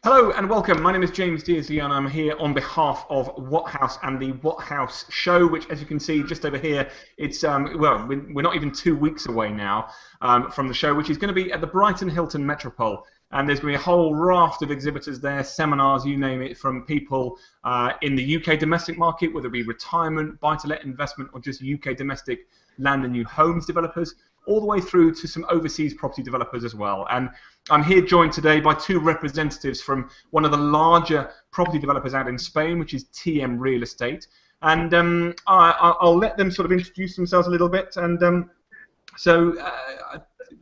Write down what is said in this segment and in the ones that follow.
Hello and welcome. My name is James Dearsley and I'm here on behalf of What House and the What House Show, which, as you can see just over here, it's well, we're not even 2 weeks away now from the show, which is going to be at the Brighton Hilton Metropole. And there's going to be a whole raft of exhibitors there, seminars, you name it, from people in the UK domestic market, whether it be retirement, buy-to-let investment, or just UK domestic land and new homes developers, all the way through to some overseas property developers as well. And I'm here joined today by two representatives from one of the larger property developers out in Spain, which is TM Real Estate. And I'll let them sort of introduce themselves a little bit. And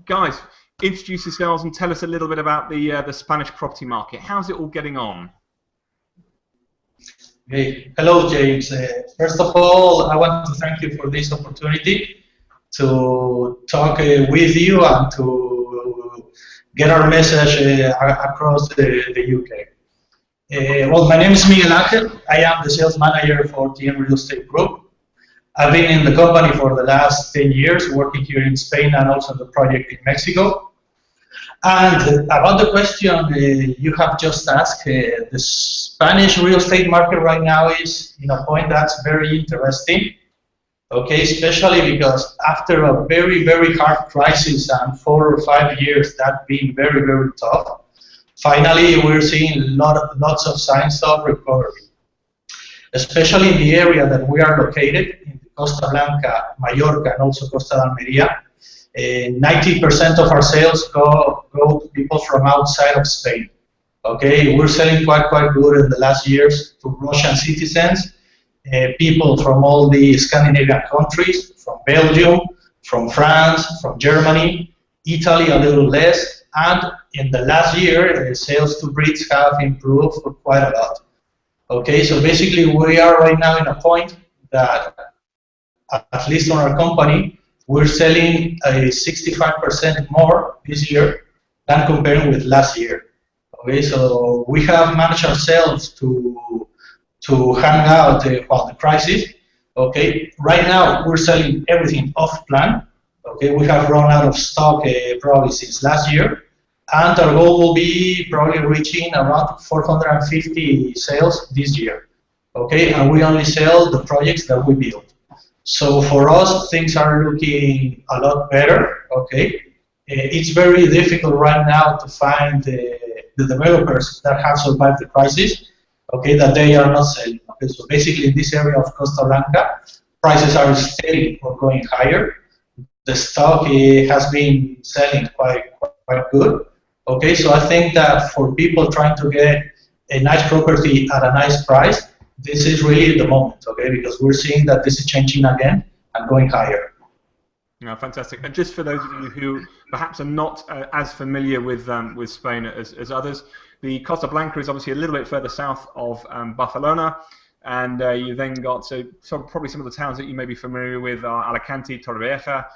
guys, introduce yourselves and tell us a little bit about the Spanish property market. How's it all getting on? Hey, hello, James. First of all, I want to thank you for this opportunity to talk with you and to get our message across the UK. Well, my name is Miguel. I am the sales manager for TM Real Estate Group. I've been in the company for the last 10 years, working here in Spain and also the project in Mexico. And about the question you have just asked, the Spanish real estate market right now is in a point that's very interesting. Okay, especially because after a very, very hard crisis and 4 or 5 years that being very, very tough, finally we're seeing lots of signs of recovery. Especially in the area that we are located, in Costa Blanca, Mallorca, and also Costa de Almería, 90% of our sales go to people from outside of Spain. Okay, we're selling quite good in the last years to Russian citizens, people from all the Scandinavian countries, from Belgium, from France, from Germany, Italy a little less, and in the last year, sales to Brits have improved quite a lot. Okay, so basically we are right now in a point that, at least on our company, we're selling 65% more this year than comparing with last year. Okay, so we have managed ourselves to hang out while the crisis. Okay, right now we're selling everything off plan. Okay, we have run out of stock probably since last year, and our goal will be probably reaching around 450 sales this year. Okay, and we only sell the projects that we build. So for us, things are looking a lot better. Okay, it's very difficult right now to find the developers that have survived the crisis. Okay, that they are not selling. Okay, so basically in this area of Costa Blanca, prices are steady or going higher. The stock has been selling quite good. Okay, so I think that for people trying to get a nice property at a nice price, this is really the moment, okay, because we're seeing that this is changing again and going higher. Yeah, fantastic. And just for those of you who perhaps are not as familiar with Spain as others, the Costa Blanca is obviously a little bit further south of Barcelona, and you then got so probably some of the towns that you may be familiar with are Alicante, Torrevieja,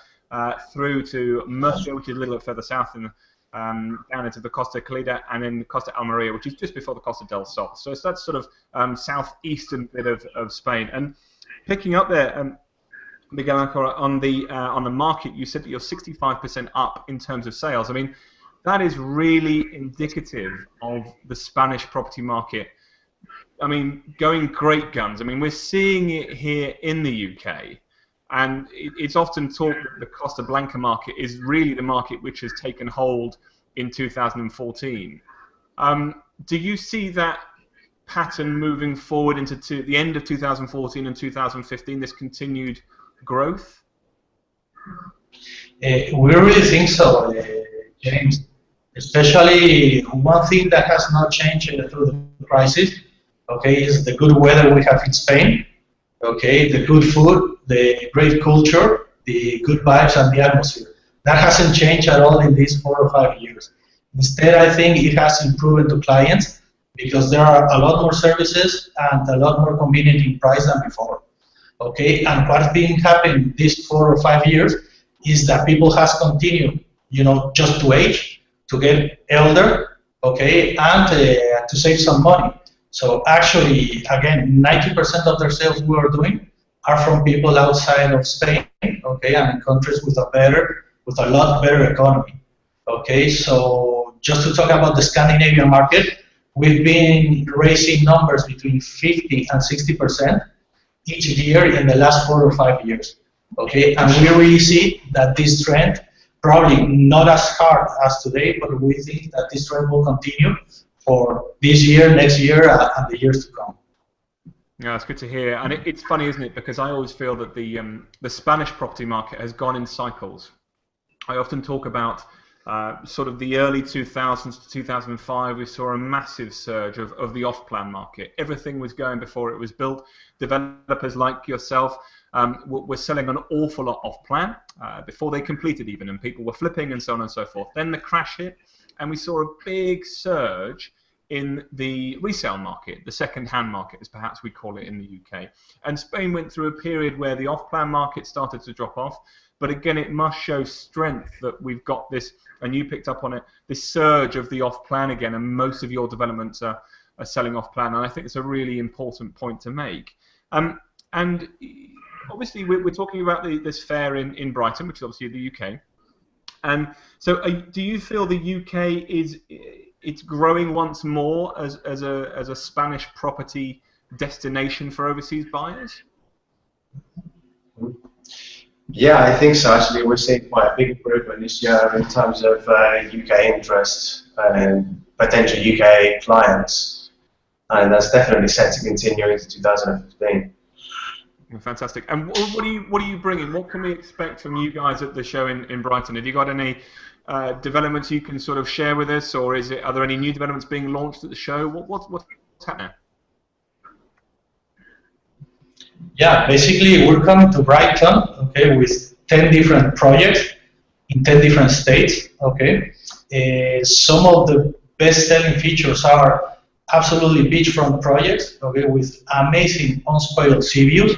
through to Murcia, which is a little bit further south in down into the Costa Calida, and then Costa Almeria, which is just before the Costa del Sol. So that's sort of southeastern bit of Spain. And picking up there, Miguel, on the market, you said that you're 65% up in terms of sales. I mean, that is really indicative of the Spanish property market. I mean, going great guns. I mean, we're seeing it here in the UK. And it's often thought that the Costa Blanca market is really the market which has taken hold in 2014. Do you see that pattern moving forward into the end of 2014 and 2015, this continued growth? We really think so, James. Especially one thing that has not changed through the crisis, okay, is the good weather we have in Spain. Okay, the good food, the great culture, the good vibes and the atmosphere. That hasn't changed at all in these 4 or 5 years. Instead, I think it has improved to clients because there are a lot more services and a lot more convenient in price than before. Okay, and what's been happening these 4 or 5 years is that people has continued, just to age, to get elder, okay, and to save some money. So actually, again, 90% of their sales we are doing are from people outside of Spain, okay, and in countries with a lot better economy. Okay, so just to talk about the Scandinavian market, we've been raising numbers between 50 and 60% each year in the last 4 or 5 years. Okay, and we really see that this trend, probably not as hard as today, but we think that this trend will continue for this year, next year, and the years to come. Yeah, it's good to hear, and it's funny, isn't it? Because I always feel that the Spanish property market has gone in cycles. I often talk about sort of the early 2000s to 2005. We saw a massive surge of the off-plan market. Everything was going before it was built. Developers like yourself were selling an awful lot off-plan before they completed even, and people were flipping and so on and so forth. Then the crash hit, and we saw a big surge in the resale market, the second-hand market, as perhaps we call it in the UK. And Spain went through a period where the off-plan market started to drop off, but again, it must show strength that we've got this, and you picked up on it, this surge of the off-plan again, and most of your developments are selling off-plan, and I think it's a really important point to make. And obviously, we're talking about this fair in Brighton, which is obviously the UK. And so, do you feel the UK it's growing once more as a Spanish property destination for overseas buyers? Yeah, I think so. Actually, we're seeing quite a big improvement this year in terms of UK interest and potential UK clients, and that's definitely set to continue into 2015. Fantastic. And what are you bringing? What can we expect from you guys at the show in Brighton? Have you got any developments you can sort of share with us, or are there any new developments being launched at the show? What's happening? Yeah, basically we're coming to Brighton, okay, with 10 different projects in 10 different states, okay. Some of the best-selling features are absolutely beachfront projects, okay, with amazing unspoiled sea views.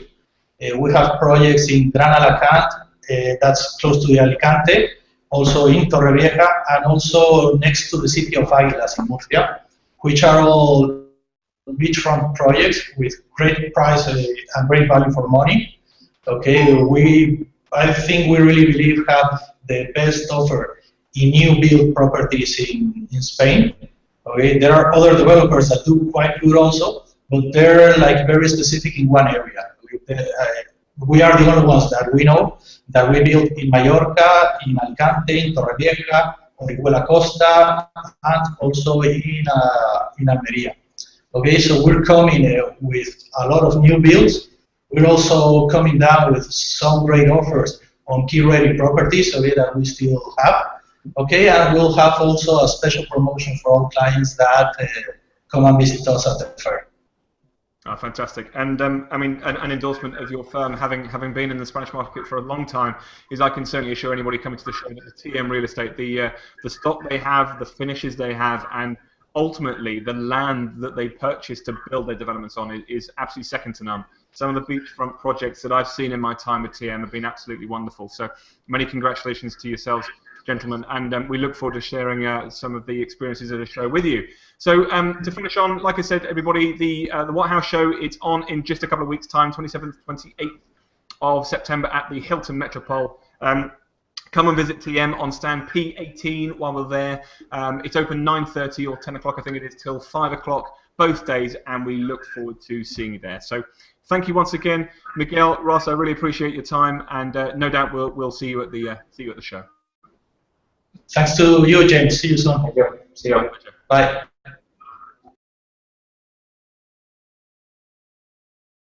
We have projects in Gran Alacant, that's close to the Alicante, also in Torrevieja, and also next to the city of Águilas in Murcia, which are all beachfront projects with great price and great value for money. Okay, I think we really believe have the best offer in new build properties in Spain. Okay, there are other developers that do quite good also, but they're like very specific in one area. We are the only ones that we know that we built in Mallorca, in Alicante, in Torrevieja, Orihuela Costa, and also in Almería. Okay, so we're coming with a lot of new builds. We're also coming down with some great offers on key-ready properties, okay, that we still have. Okay, and we'll have also a special promotion for all clients that come and visit us at the fair. Oh, fantastic. And I mean, an endorsement of your firm, having been in the Spanish market for a long time, is I can certainly assure anybody coming to the show that the TM Real Estate, the stock they have, the finishes they have, and ultimately the land that they purchase to build their developments on is absolutely second to none. Some of the beachfront projects that I've seen in my time with TM have been absolutely wonderful. So many congratulations to yourselves, gentlemen, and we look forward to sharing some of the experiences of the show with you. So to finish on, like I said, everybody, the What House Show, it's on in just a couple of weeks' time, 27th, 28th of September at the Hilton Metropole. Come and visit TM on stand P18 while we're there. It's open 9:30 or 10 o'clock, I think it is, till 5 o'clock both days, and we look forward to seeing you there. So thank you once again, Miguel, Ross. I really appreciate your time, and no doubt we'll see you at the show. Thanks to you, James. See you soon. Thank you. See you. Bye.